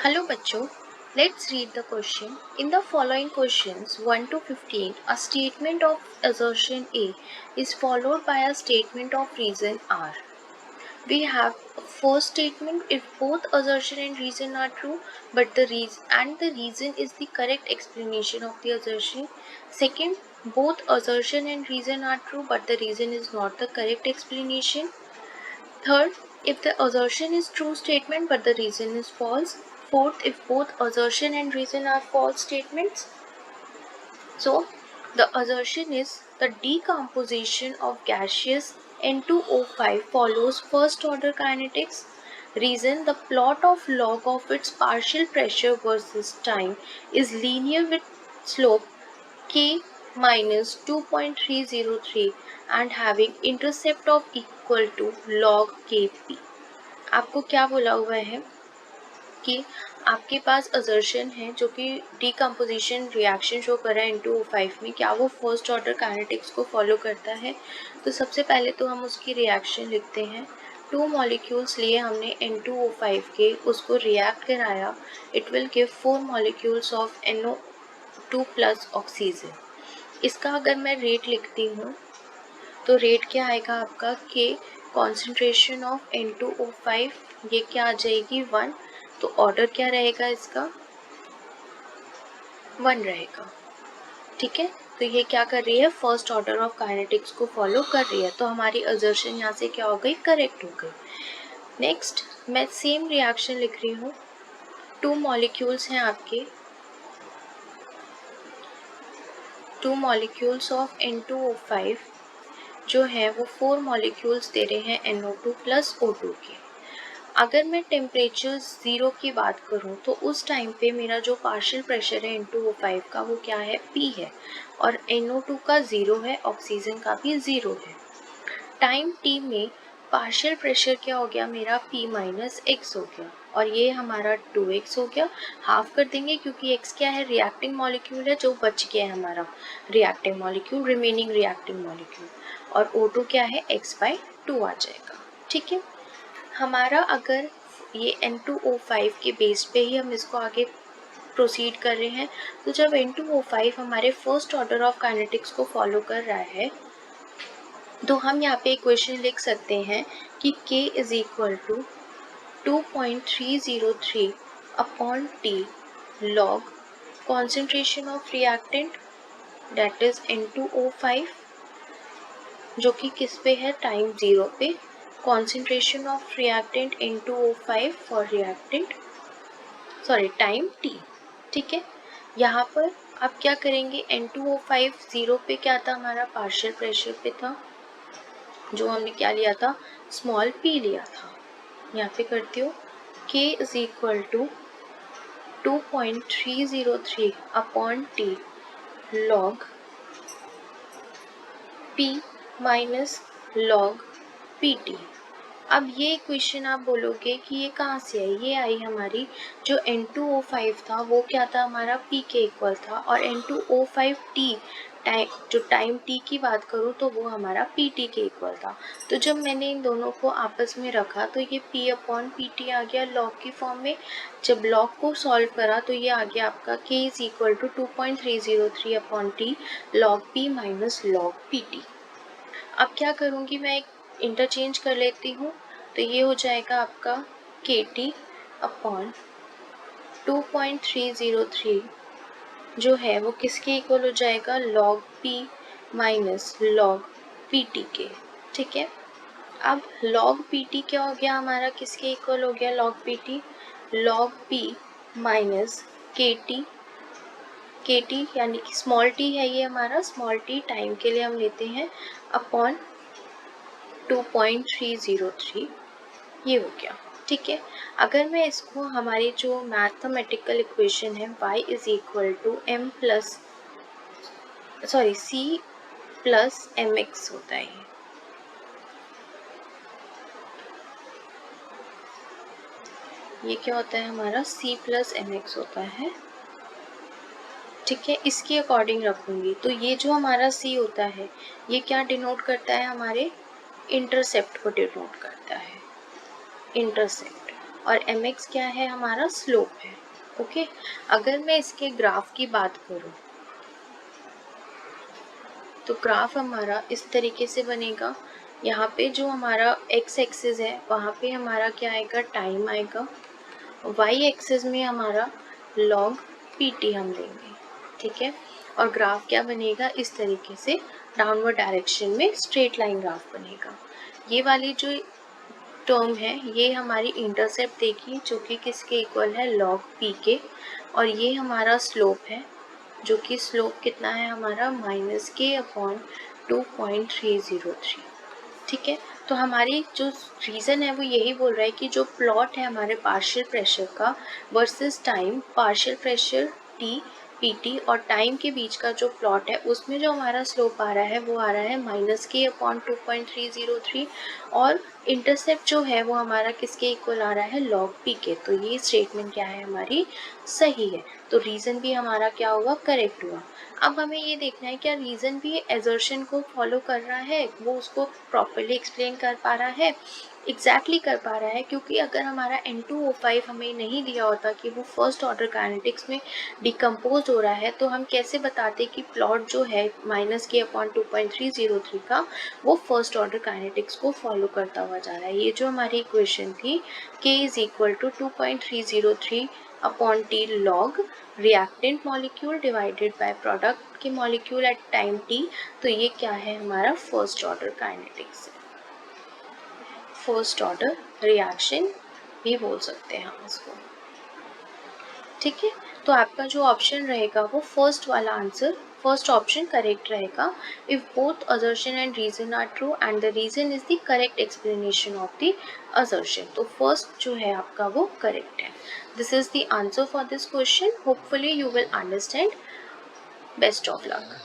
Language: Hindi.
Hello बच्चों, let's read the question. In the following questions 1 to 15, a statement of assertion A is followed by a statement of reason R. We have a first statement if both assertion and reason are true, but the reason is the correct explanation of the assertion. Second, both assertion and reason are true, but the reason is not the correct explanation. Third, if the assertion is true statement but the reason is false. Fourth, if both assertion and reason are false statements. So, the assertion is the decomposition of gaseous N2O5 follows first order kinetics. Reason, the plot of log of its partial pressure versus time is linear with slope k minus 2.303 and having intercept of equal to log kp. आपको क्या बोला हुआ है कि आपके पास असर्शन है जो कि डीकम्पोजिशन रिएक्शन शो कर रहा है N2O5 में, क्या वो फर्स्ट ऑर्डर काइनेटिक्स को फॉलो करता है। तो सबसे पहले तो हम उसकी रिएक्शन लिखते हैं। 2 मॉलिक्यूल्स लिए हमने N2O5 के, उसको रिएक्ट कराया, it will give 4 molecules of NO2 plus oxygen. इसका अगर मैं रेट लिखती हूँ तो रेट क्या आएगा आपका के कॉन्सेंट्रेशन ऑफ N2O5, ये क्या आ जाएगी 1। तो ऑर्डर क्या रहेगा इसका 1 रहेगा। ठीक है, तो ये क्या कर रही है, फर्स्ट ऑर्डर ऑफ काइनेटिक्स को फॉलो कर रही है। तो हमारी असर्शन यहाँ से क्या हो गई, करेक्ट हो गई। नेक्स्ट मैं सेम रिएक्शन लिख रही हूँ। 2 मॉलिक्यूल्स हैं आपके, 2 मॉलिक्यूल्स ऑफ N2O5 जो है वो 4 मॉलिक्यूल्स दे रहे हैं NO2 प्लस O2 के। अगर मैं टेम्परेचर 0 की बात करूं तो उस टाइम पे मेरा जो पार्शियल प्रेशर है N2O5 का वो क्या है, P है, और NO2 का 0 है, ऑक्सीजन का भी 0 है। टाइम T में पार्शियल प्रेशर क्या हो गया मेरा, P माइनस x हो गया, और ये हमारा 2x हो गया। हाफ कर देंगे क्योंकि x क्या है, रिएक्टिंग मॉलिक्यूल है, जो बच गया है हमारा reacting molecule, remaining reacting molecule, और O2 क्या है, x/2 आ जाएगा। ठीक है, हमारा अगर ये N2O5 के बेस पे ही हम इसको आगे प्रोसीड कर रहे हैं, तो जब N2O5 हमारे फर्स्ट ऑर्डर ऑफ काइनेटिक्स को फॉलो कर रहा है तो हम यहाँ पे इक्वेशन लिख सकते हैं कि K is equal to 2.303 upon T log concentration of reactant that is N2O5 जो कि किस पे है, टाइम 0 पे, concentration of reactant N2O5 for reactant time T। ठीक है, यहाँ पर आप क्या करेंगे, N2O5 0 पे क्या था, हमारा पार्शियल प्रेशर पे था, जो हमने क्या लिया था, स्मॉल p लिया था। यहाँ पे करती हो K is equal to 2.303 upon T log P minus log PT। अब ये इक्वेशन आप बोलोगे कि ये कहाँ से आई, ये आई हमारी जो N2O5 था वो क्या था, हमारा P के इक्वल था, और N2O5T जो टाइम T की बात करूँ तो वो हमारा PT के इक्वल था। तो जब मैंने इन दोनों को आपस में रखा तो ये P अपॉन PT आ गया लॉग की फॉर्म में। जब लॉग को सॉल्व करा तो ये आ गया आपका K is equal to 2.303 upon T log P minus log PT। अब क्या करूँगी, मैं एक इंटरचेंज कर लेती हूँ, तो ये हो जाएगा आपका KT अपॉन 2.303 जो है वो किसके इक्वल हो जाएगा, log P minus log PT के। ठीक है, अब लॉग PT क्या हो गया हमारा, किसके इक्वल हो गया, log PT log P minus KT यानी कि स्मॉल t है ये हमारा, स्मॉल t टाइम के लिए हम लेते हैं, अपॉन 2.303 ये हो गया। ठीक है, अगर मैं इसको हमारी जो मैथमेटिकल इक्वेशन है y is equal to C plus mx होता है, ये क्या होता है हमारा, C प्लस mx होता है। ठीक है, इसके अकॉर्डिंग रखूंगी, तो ये जो हमारा C होता है ये क्या डिनोट करता है, हमारे इंटरसेप्ट को डिनोट करता है, इंटरसेप्ट। और mx क्या है, हमारा स्लोप है। ओके, अगर मैं इसके ग्राफ की बात करूं तो ग्राफ हमारा इस तरीके से बनेगा। यहाँ पे जो हमारा x एक्सिस है वहाँ पे हमारा क्या आएगा, टाइम आएगा। y एक्सिस में हमारा log pt हम लेंगे, ठीक है। और ग्राफ क्या बनेगा, इस तरीके से डाउनवर्ड डायरेक्शन में स्ट्रेट लाइन ग्राफ बनेगा। ये वाली जो टर्म है ये हमारी इंटरसेप्ट देगी, जो कि किसके इक्वल है, log p के। और ये हमारा स्लोप है, जो कि स्लोप कितना है हमारा, -k/2.303, ठीक है। तो हमारी जो रीज़न है वो यही बोल रहा है कि जो प्लॉट है हमारे पार्शियल प्रेशर का versus time, partial pressure T PT और टाइम के बीच का जो प्लॉट है उसमें जो हमारा स्लोप आ रहा है वो आ रहा है -k/2.303, और इंटरसेप्ट जो है वो हमारा किसके इक्वल आ रहा है, log p के। तो ये स्टेटमेंट क्या है हमारी, सही है। तो रीज़न भी हमारा क्या हुआ, करेक्ट हुआ। अब हमें ये देखना है क्या रीज़न भी एजर्शन को फॉलो कर रहा है, वो उसको प्रॉपरली एक्सप्लेन कर पा रहा है, एग्जैक्टली कर पा रहा है। क्योंकि अगर हमारा N2O5 हमें नहीं दिया होता कि वो फर्स्ट ऑर्डर काइनेटिक्स में डिकम्पोज हो रहा है, तो हम कैसे बताते कि प्लॉट जो है -k/2.303 का वो फर्स्ट ऑर्डर काइनेटिक्स को फॉलो करता हुआ जा रहा है। ये जो हमारी इक्वेशन थी k = 2.303/T log reactant molecule divided by product के मॉलिक्यूल एट टाइम t, तो ये क्या है हमारा फर्स्ट ऑर्डर काइनेटिक्स है, फर्स्ट ऑर्डर रिएक्शन भी बोल सकते हैं हम इसको, ठीक है। तो आपका जो ऑप्शन रहेगा वो फर्स्ट वाला आंसर, फर्स्ट ऑप्शन करेक्ट रहेगा। If both assertion and reason are true and the reason is the correct explanation of the assertion, तो फर्स्ट जो है आपका वो करेक्ट है। This is the answer for this question. Hopefully you will understand. Best of luck.